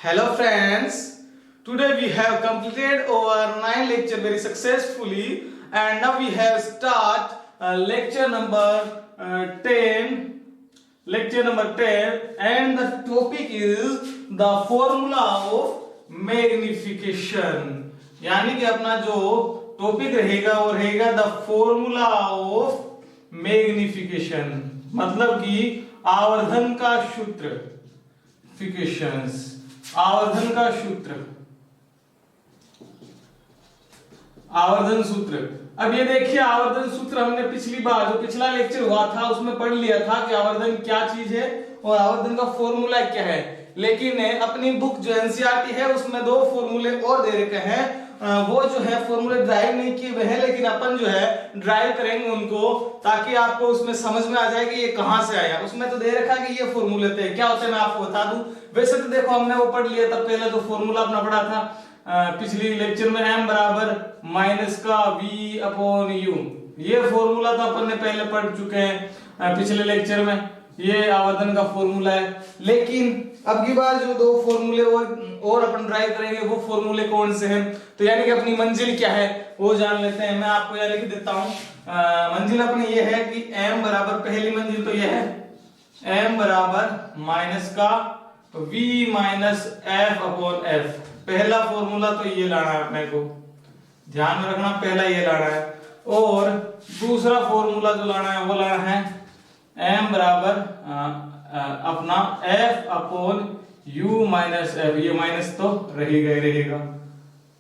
Hello friends, today we have completed our 9 lecture very successfully and now we have start lecture number 10 and the topic is the formula of magnification यानी कि अपना जो topic रहेगा वो रहेगा the formula of magnification मतलब कि आवर्धन का सूत्र आवर्धन सूत्र। अब ये देखिए आवर्धन सूत्र हमने पिछली बार जो पिछला लेक्चर हुआ था उसमें पढ़ लिया था कि आवर्धन क्या चीज है और आवर्धन का फॉर्मूला क्या है, लेकिन अपनी बुक जो एनसीईआरटी है उसमें दो फॉर्मूले और दे रखे हैं। वो जो है फॉर्मूले ड्राइव नहीं किए हुए हैं, लेकिन अपन जो है ड्राइव करेंगे उनको ताकि आपको उसमें समझ में आ जाए कि ये कहां से आया। उसमें तो दे रखा कि ये फॉर्मूले थे, क्या होते हैं मैं आपको बता दूं। वैसे तो देखो हमने वो पढ़ लिया था, पहले जो फॉर्मूला अपना पढ़ा था पिछली लेक्चर में m बराबर माइनस का v अपॉन u, ये फॉर्मूला तो अपन ने पहले पढ़ चुके हैं पिछले लेक्चर में, ये आवर्धन का फॉर्मूला है। लेकिन अब की बार जो दो फॉर्मूले और अपन ड्राइव करेंगे वो फॉर्मूले कौन से हैं, तो यानी कि अपनी मंजिल क्या है वो जान लेते हैं। मैं आपको यहाँ लिख देता हूँ, मंजिल अपनी ये है कि m बराबर पहली मंजिल तो ये है m बराबर माइनस का v minus f upon f। पहला फॉर्मूला तो ये लाना है अपने को, ध्यान में रखना पहला ये लाना है। और दूसरा फॉर्मूला जो लाना है वो लाना है m बराबर अपना f upon u minus f, ये माइनस तो रहेगा,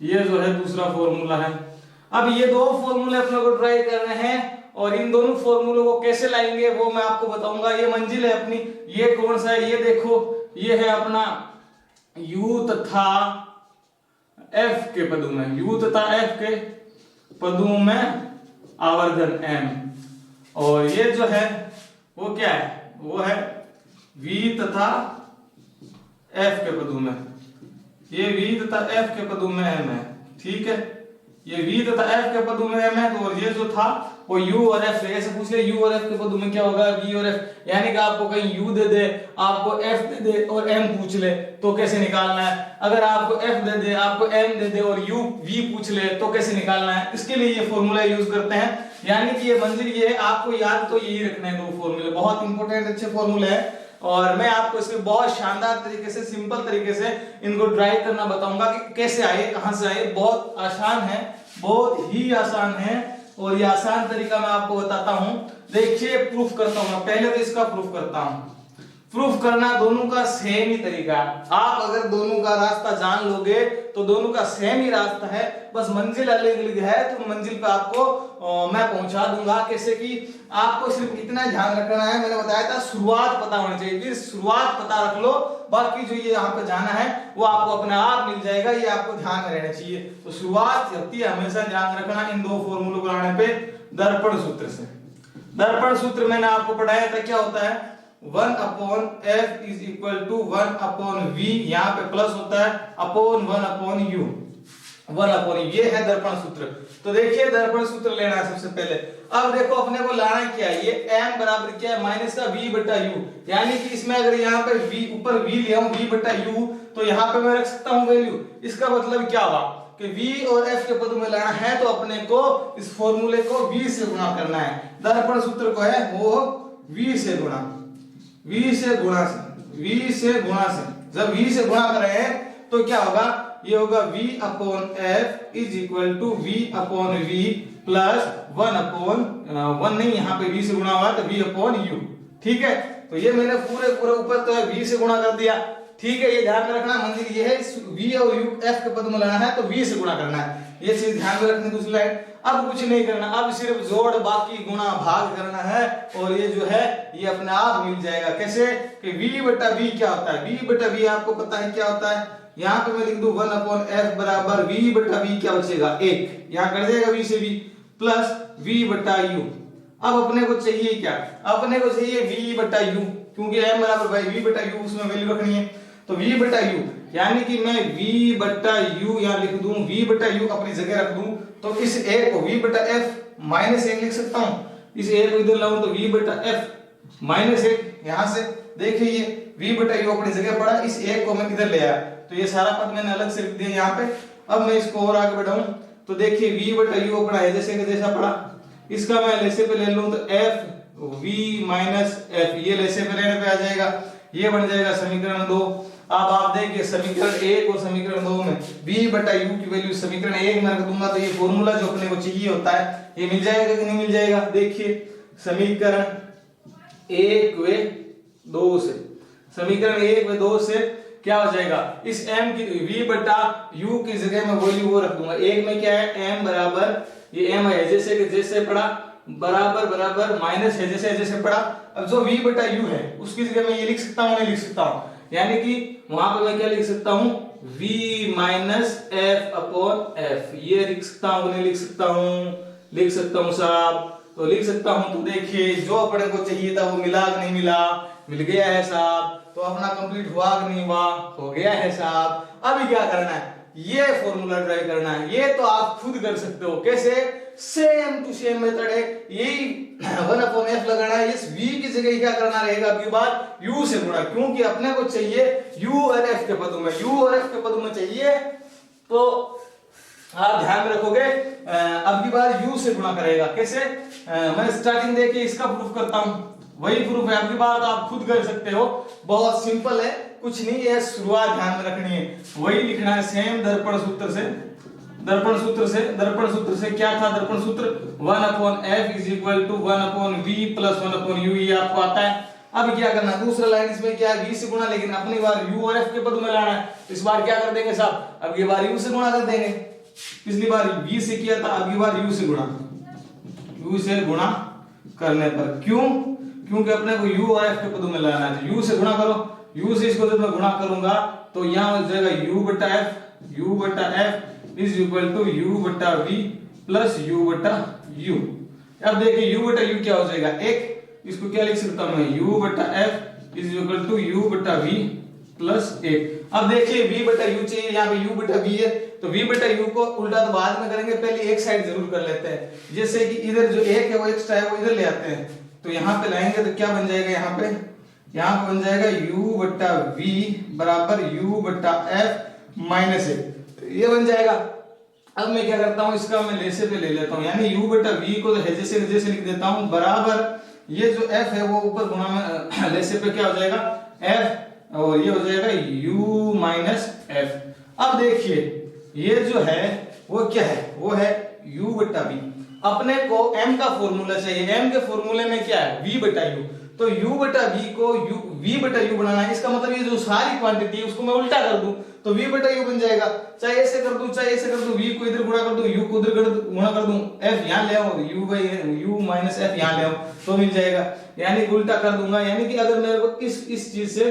ये जो है दूसरा फॉर्मूला है। अब ये दो फॉर्मूले अपने को ट्राई करने हैं और इन दोनों फॉर्मूलों को कैसे लाएंगे वो मैं आपको बताऊंगा। ये मंजिल है अपनी, ये कौन सा है, ये देखो ये है अपना u तथा f के पदों में, u तथा f के पदों में आवर्धन m, और ये जो है वो क्या है, वो है v तथा f के पदों में, ये v तथा f के पदों में m है, ठीक है। ये v तथा f के पदों में m है, तो और ये जो था वो u और f से, ऐसे पूछ ले u और f के पदों में क्या होगा, v और f, यानी कि आपको कहीं u दे दे, आपको f दे दे और m पूछ ले तो कैसे निकालना है। अगर आपको f दे दे, आपको m दे दे और u v पूछ ले तो कैसे निकालना है, इसके लिए ये फॉर्मूला यूज करते हैं। यानी कि ये मंजिल ये है, आपको याद तो यही रखना है, दो फॉर्मूले बहुत इंपॉर्टेंट अच्छे फॉर्मूले हैं और मैं आपको इसके बहुत शानदार तरीके से सिंपल तरीके से इनको ड्राइव करना बताऊंगा कि कैसे आए, कहां से आए। बहुत आसान है, बहुत ही आसान है और ये आसान तरीका मैं आपको बताता हूं। देखिए प्रूफ करता हूं, पहले तो इसका प्रूफ करता हूं। प्रूफ करना दोनों का सेम ही तरीका, आप अगर दोनों का रास्ता जान लोगे तो दोनों का सेम ही रास्ता है, बस मंजिल अलग अलग है। तो मंजिल पे आपको मैं पहुंचा दूंगा। कैसे कि आपको सिर्फ इतना ध्यान रखना है, मैंने बताया था शुरुआत पता होनी चाहिए, फिर शुरुआत पता रख लो, बाकी जो ये यहाँ पे जाना है वो आपको अपने आप मिल जाएगा, ये आपको ध्यान में रहना चाहिए। तो शुरुआत होती है हमेशा ध्यान रखना इन दो फॉर्मूलों को लाने पे दर्पण सूत्र से। दर्पण सूत्र मैंने आपको पढ़ाया था, क्या होता है 1 upon f is equal to 1 upon v, यहाँ पे प्लस होता है upon 1 upon u, 1 upon u, ये है दर्पण सूत्र। तो देखिए दर्पण सूत्र लेना है सबसे पहले। अब देखो अपने को लाना क्या है, ये m बराबर क्या है माइनस का v बटा u, यानी कि इसमें अगर यहाँ पे v ऊपर v लिया हूं v बटा u तो यहाँ पे मैं रख सकता हूँ वैल्यू। इसका मतलब क्या हुआ कि v और f के पदों में लाना है तो अपने को इस फॉर्मूले को v से गुणा करना है। दर्पण सूत्र को है वो v से गुणा, v से गुणा से, जब v से गुणा कर रहे हैं तो क्या होगा, ये होगा v upon f is equal to v upon v plus 1 upon 1 नहीं, यहाँ पे v से गुणा हुआ तो v अपॉन u, ठीक है। तो ये मैंने पूरे ऊपर तो v से गुणा कर दिया, ठीक है। ये ध्यान में रखना मंजिल ये है, v और u f के पद में लाना है तो v से गुणा करना है, ये चीज ध्यान में रखनी। दूसरी लाइन अब कुछ नहीं करना, अब सिर्फ जोड़ बाकी गुणा भाग करना है और ये जो है ये अपने आप मिल जाएगा। कैसे कि v बटा v क्या होता है, v बटा v आपको पता है क्या होता है, यहाँ पे मैं लिख दूं 1 अपॉन f बराबर v बटा v क्या बचेगा 1, यहाँ कर देगा v से v प्लस v बटा u। अब अपने को चाहिए क्या, अपने को चाहिए v बटा u, क्योंकि m बराबर v बटा u उसमें वैल्यू रखनी है, तो v बटा u यानी कि मैं v बटा u यहाँ लिख दूं, v बटा u अपनी जगह रख दूं तो इस a को v बटा f माइनस 1 लिख सकता हूं, इस a को इधर लाऊं तो v बटा f माइनस 1, यहां से देखिए ये v बटा u अपनी जगह पड़ा, इस 1 को मैं इधर ले आया तो ये सारा पद मैंने अलग से लिख दिया यहाँ पे। अब मैं इसको और आगे बढ़ाऊं तो देखिए v बटा u अपना है जैसे कि जैसा पड़ा, इसका मैं लेसे पे ले लूं तो f v माइनस f, ये लेसे पे रहने पे आ जाएगा, ये बन जाएगा समीकरण 2। अब आप देखिए समीकरण 1 और समीकरण 2 में v बटा u की वैल्यू समीकरण 1 में रख दूंगा तो ये फॉर्मूला जो अपने को चाहिए होता है ये मिल जाएगा कि नहीं मिल जाएगा। देखिए समीकरण 1 व 2 से, समीकरण 1 व 2 से क्या हो जाएगा, इस m की v बटा u की जगह में वैल्यू वो रख दूंगा। एक में क्या है m बराबर, ये m है जैसे कि जैसे पड़ा, बराबर बराबर माइनस है जैसे जैसे पड़ा। अब जो v बटा u है उसकी जगह में ये लिख सकता हूं, नहीं लिख सकता हूं, यानी कि वहां पे मैं क्या लिख सकता हूं, v minus f upon f, ये लिख सकता हूं नहीं लिख सकता हूं, लिख सकता हूं साहब, तो लिख सकता हूं। तो देखिए जो अपने को चाहिए था वो मिला कि नहीं मिला, मिल गया है साहब। तो अपना कंप्लीट हुआ कि नहीं हुआ, हो गया है साहब। अभी क्या करना है, ये फॉर्मूला ट्राई करना है, ये तो आप खुद कर सकते हो। कैसे, सेम टू सेम मेथड है, यही 1/f लगाना है। इस v की जगह क्या करना रहेगा, अब की बार u से गुणा, क्योंकि अपने को चाहिए u और f के पदों में, u और f के पदों में चाहिए, तो आप ध्यान में रखोगे अब की बार u से गुणा करेगा। कैसे, मैं स्टार्टिंग देखिए इसका प्रूफ करता हूं, वही प्रूफ है, अब की बार तो आप खुद कर सकते हो, बहुत सिंपल है, कुछ नहीं है, शुरुआत ध्यान में रखनी है, वही लिखना है सेम दर्पण सूत्र से। दर्पण सूत्र से क्या था, दर्पण सूत्र 1/f is equal to 1/v plus 1/u, ये आपको आता है। अब क्या करना है, दूसरा लाइन इसमें क्या है, v से गुणा, लेकिन अपनी बार u और f के पद में लाना है। इस बार क्या कर देंगे साहब, अब ये बार u से गुणा कर देंगे, पिछली बार v से किया था, अब की बार u से गुणा, u से गुणा करने पर, क्यों, क्योंकि अपने को u और f के पदों में लाना है, तो u से गुणा करो, u से इसको जब मैं गुणा करूंगा तो यहां हो जाएगा u बटा f is equal to u बटा v प्लस u बटा u। अब देखिए u बटा u क्या हो जाएगा, एक, इसको क्या लिख सकता हूं मैं, u बटा f is equal to u बटा v प्लस 1। अब देखिए v बटा u चाहिए, यहाँ पे u बटा v है, तो v बटा u को उल्टा तो बाद में करेंगे, पहले एक साइड जरूर कर लेते हैं, जैसे कि इधर जो एक है वो एक्स्ट्रा है वो इधर ले आते हैं, तो यहाँ पे लाएंगे तो क्या बन जाएगा, यहाँ पे बन जाएगा u बटा v बराबर u बटा f माइनस 1, तो ये बन जाएगा। अब मैं क्या करता हूँ, इसका मैं लेसे पे ले लेता हूँ, यानी u बटा v को तो जैसे जैसे लिख देता हूँ, बराबर ये जो f है वो ऊपर गुणा में लेसे पे क्या हो जाएगा f, और ये हो जाएगा u माइनस f। अब देखिए ये जो है वो क्या है, वो है u बटा v। अपने को m का फॉर्मूला चाहिए, m के फॉर्मूले में क्या है, v बटा u, तो u बटा v को v बटा u बनाना है। इसका मतलब ये जो सारी क्वांटिटी है उसको मैं उल्टा कर दूं तो v बटा u बन जाएगा, चाहे ऐसे कर दूं चाहे ऐसे कर दूं, v को इधर गुणा कर दूं, u को उधर गुणा कर दूं, f यहां ले आओ, u माइनस f यहां ले आओ तो मिल जाएगा, यानी उल्टा कर दूंगा। यानी कि अगर मेरे को इस चीज से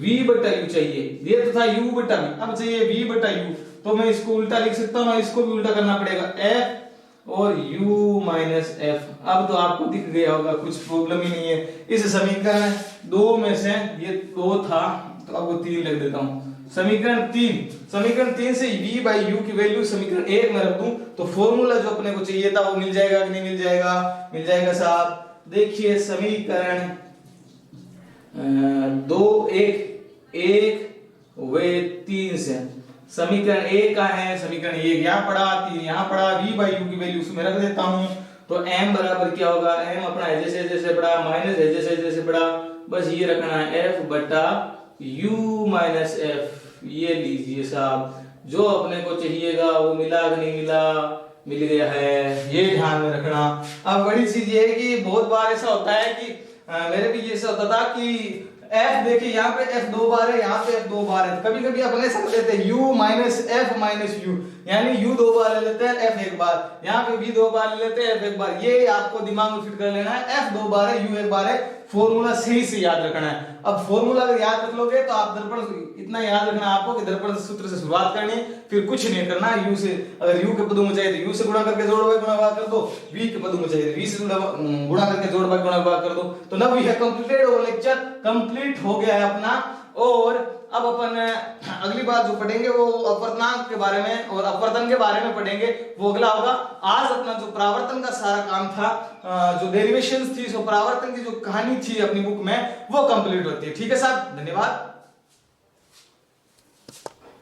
v बटा u चाहिए, ये तो था u बटा v, अब चाहिए v बटा u, तो मैं इसको उल्टा लिख सकता हूं, इसको भी उल्टा करना पड़ेगा, f और u माइनस f। अब तो आपको दिख गया होगा, कुछ प्रॉब्लम ही नहीं है। इस समीकरण 2 में से ये 2 था तो अब वो 3 लिख देता हूं, समीकरण 3 से v बाई u की वैल्यू समीकरण 1 में रख दूं तो फॉर्मूला जो अपने को चाहिए था वो मिल जाएगा कि नहीं मिल जाएगा, मिल जाएगा साहब। देखिए समीकरण 2 1 व 3 से समीकरण 1 का है, समीकरण 1 यहाँ पड़ा, 3 यहाँ पड़ा, v बाई u की वैल्यू उसमें रख देता हूं, तो m बराबर क्या होगा, m अपना है जैसे जैसे पड़ा, माइनस है जैसे जैसे पड़ा, बस ये रखना है f बटा u माइनस f। ये लीजिए साहब, जो अपने को चाहिएगा वो मिला कि नहीं मिला, मिल गया है, ये ध्यान में रखना। अब बड़ी चीज ये है कि बहुत बार ऐसा होता है कि मेरे भी ऐसा होता था कि f देखिए यहाँ पे f 2 बार है, यहाँ पे f 2 बार है, कभी कभी अपन ऐसा कर लेते हैं u minus f minus u, यानी u 2 बार ले लेते हैं f 1 बार, यहाँ पे v 2 बार ले लेते हैं f 1 बार, ये आपको दिमाग में फिट कर लेना है, f 2 बार है u 1 बार है, फॉर्मूला सही से याद रखना है। अब फॉर्मूला अगर याद रख लोगे तो आप दर्पण, इतना याद रखना आपको कि दर्पण सूत्र से शुरुआत करनी है, फिर कुछ नहीं करना, u से, अगर u के पदों में चाहिए तो u से गुणा करके जोड़ भाग गुणा भाग कर दो, v के पदों में चाहिए तो v से गुणा करके जोड़ भाग गुणा भाग कर दो। तो now we have completed our lecture, complete हो गया है अपना। और अब अपन अगली बार जो पढ़ेंगे वो अपवर्तनांक के बारे में और अपवर्तन के बारे में पढ़ेंगे, वो अगला होगा। आज अपना जो परावर्तन का सारा काम था, जो डेरिवेशंस थी, जो परावर्तन की जो कहानी थी अपनी बुक में, वो कंप्लीट होती है। ठीक है साहब, धन्यवाद।